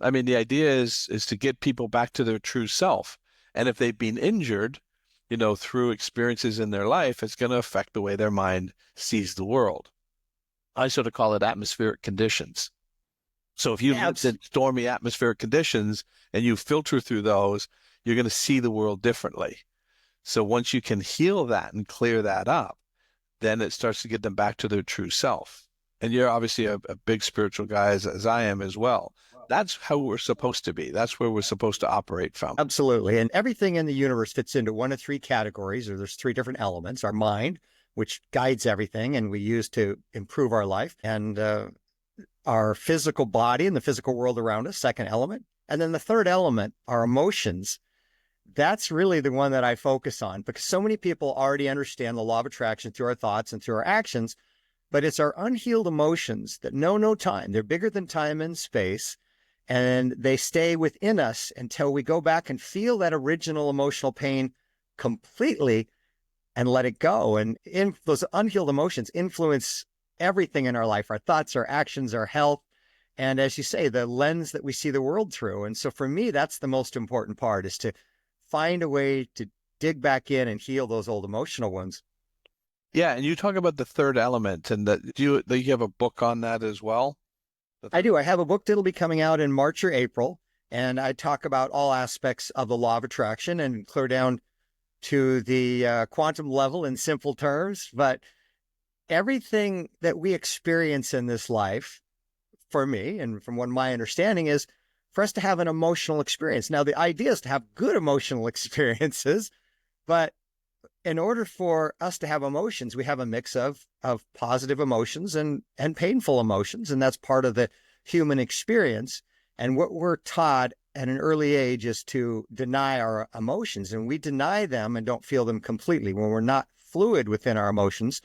I mean, the idea is to get people back to their true self. And if they've been injured, through experiences in their life, it's going to affect the way their mind sees the world. I sort of call it atmospheric conditions. So if you've lived Abs- in stormy atmospheric conditions and you filter through those, you're going to see the world differently. So once you can heal that and clear that up, then it starts to get them back to their true self. And you're obviously a big spiritual guy as I am as well. That's how we're supposed to be. That's where we're supposed to operate from. Absolutely. And everything in the universe fits into one of three categories, or there's three different elements. Our mind, which guides everything and we use to improve our life, and our physical body and the physical world around us, second element. And then the third element, our emotions. That's really the one that I focus on, because so many people already understand the law of attraction through our thoughts and through our actions, but it's our unhealed emotions that know no time. They're bigger than time and space, and they stay within us until we go back and feel that original emotional pain completely and let it go. And those unhealed emotions influence everything in our life, our thoughts, our actions, our health, and as you say, the lens that we see the world through. And so for me, that's the most important part, is to find a way to dig back in and heal those old emotional wounds. Yeah, and you talk about the third element, and do you have a book on that as well? The I third. do. I have a book that'll be coming out in March or April, and I talk about all aspects of the law of attraction and clear down to the quantum level in simple terms. But everything that we experience in this life, for me, and from what my understanding is, for us to have an emotional experience. Now, the idea is to have good emotional experiences, but in order for us to have emotions, we have a mix of positive emotions and painful emotions, and that's part of the human experience. And what we're taught at an early age is to deny our emotions, and we deny them and don't feel them completely. When we're not fluid within our emotions,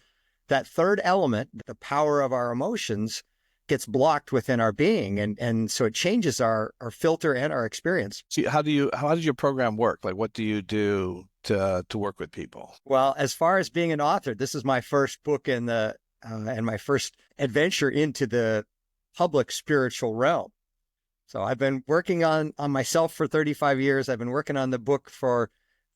that third element, the power of our emotions, gets blocked within our being, and so it changes our filter and our experience. See, how does your program work? Like, what do you do to work with people? Well, as far as being an author, this is my first book in the and my first adventure into the public spiritual realm. So I've been working on myself for 35 years. I've been working on the book for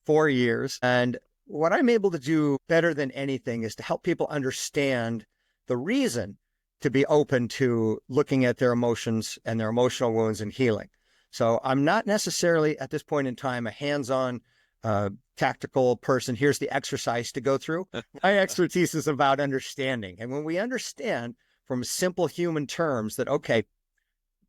4 years. And what I'm able to do better than anything is to help people understand the reason to be open to looking at their emotions and their emotional wounds and healing. So I'm not necessarily at this point in time a hands-on tactical person. Here's the exercise to go through. My expertise is about understanding. And when we understand from simple human terms that, okay,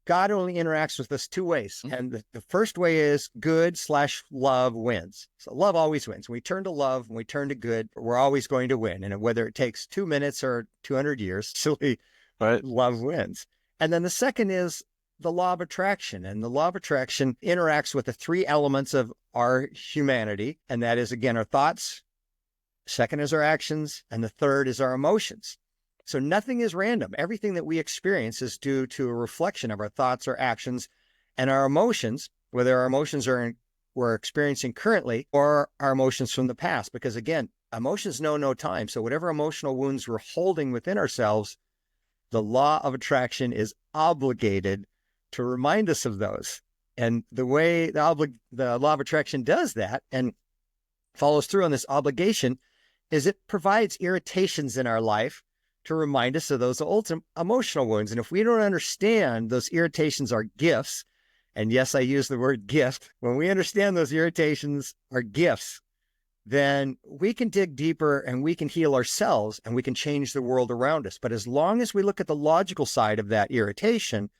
God only interacts with us two ways. And the first way is good/love wins. So love always wins. When we turn to love, when we turn to good, we're always going to win. And whether it takes 2 minutes or 200 years, silly, Right? love wins. And then the second is the law of attraction. And the law of attraction interacts with the three elements of our humanity. And that is, again, our thoughts. Second is our actions. And the third is our emotions. So nothing is random. Everything that we experience is due to a reflection of our thoughts, our actions, and our emotions, whether our emotions we're experiencing currently or our emotions from the past. Because again, emotions know no time. So whatever emotional wounds we're holding within ourselves, the law of attraction is obligated to remind us of those. And the way the law of attraction does that and follows through on this obligation is it provides irritations in our life to remind us of those old emotional wounds. And if we don't understand those irritations are gifts, and yes, I use the word gift, when we understand those irritations are gifts, then we can dig deeper and we can heal ourselves and we can change the world around us. But as long as we look at the logical side of that irritation,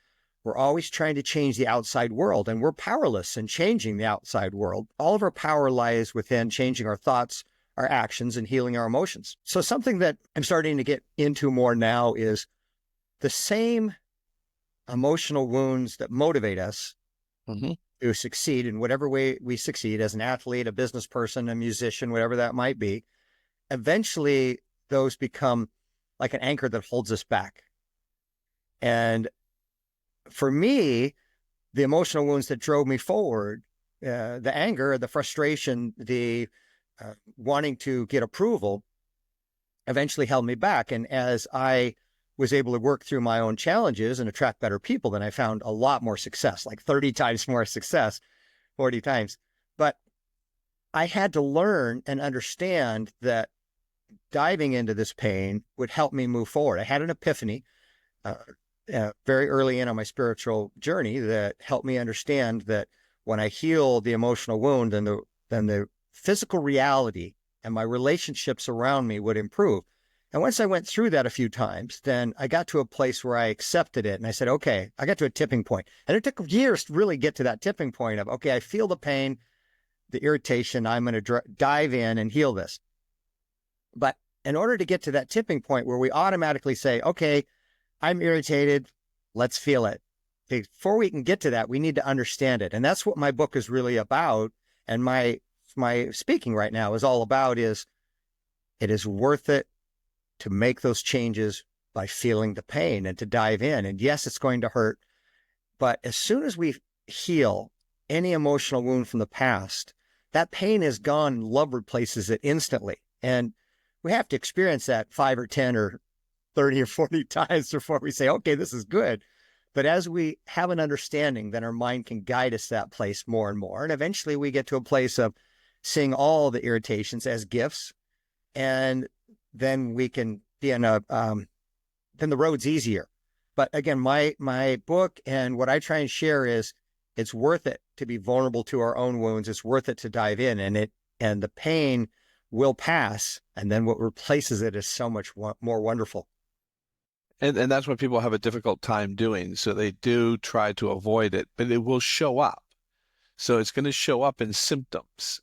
we're always trying to change the outside world, and we're powerless in changing the outside world. All of our power lies within changing our thoughts, our actions, and healing our emotions. So something that I'm starting to get into more now is the same emotional wounds that motivate us Mm-hmm. to succeed in whatever way we succeed as an athlete, a business person, a musician, whatever that might be. Eventually, those become like an anchor that holds us back. And for me, the emotional wounds that drove me forward, the anger, the frustration, the wanting to get approval, eventually held me back. And as I was able to work through my own challenges and attract better people, then I found a lot more success, like 30 times more success, 40 times. But I had to learn and understand that diving into this pain would help me move forward. I had an epiphany uh, very early in on my spiritual journey that helped me understand that when I heal the emotional wound, then the physical reality and my relationships around me would improve. And once I went through that a few times, then I got to a place where I accepted it. And I said, okay, I got to a tipping point. And it took years to really get to that tipping point of, okay, I feel the pain, the irritation. I'm going to dive in and heal this. But in order to get to that tipping point where we automatically say, okay, I'm irritated, let's feel it. Before we can get to that, we need to understand it. And that's what my book is really about. And my speaking right now is all about is it is worth it to make those changes by feeling the pain and to dive in. And yes, it's going to hurt. But as soon as we heal any emotional wound from the past, that pain is gone. Love replaces it instantly. And we have to experience that 5 or 10 or 30 or 40 times before we say, okay, this is good. But as we have an understanding, then our mind can guide us that place more and more. And eventually we get to a place of seeing all the irritations as gifts. And then we can be in then the road's easier. But again, my book and what I try and share is it's worth it to be vulnerable to our own wounds. It's worth it to dive in, and the pain will pass. And then what replaces it is so much more wonderful. And that's what people have a difficult time doing. So they do try to avoid it, but it will show up. So it's going to show up in symptoms.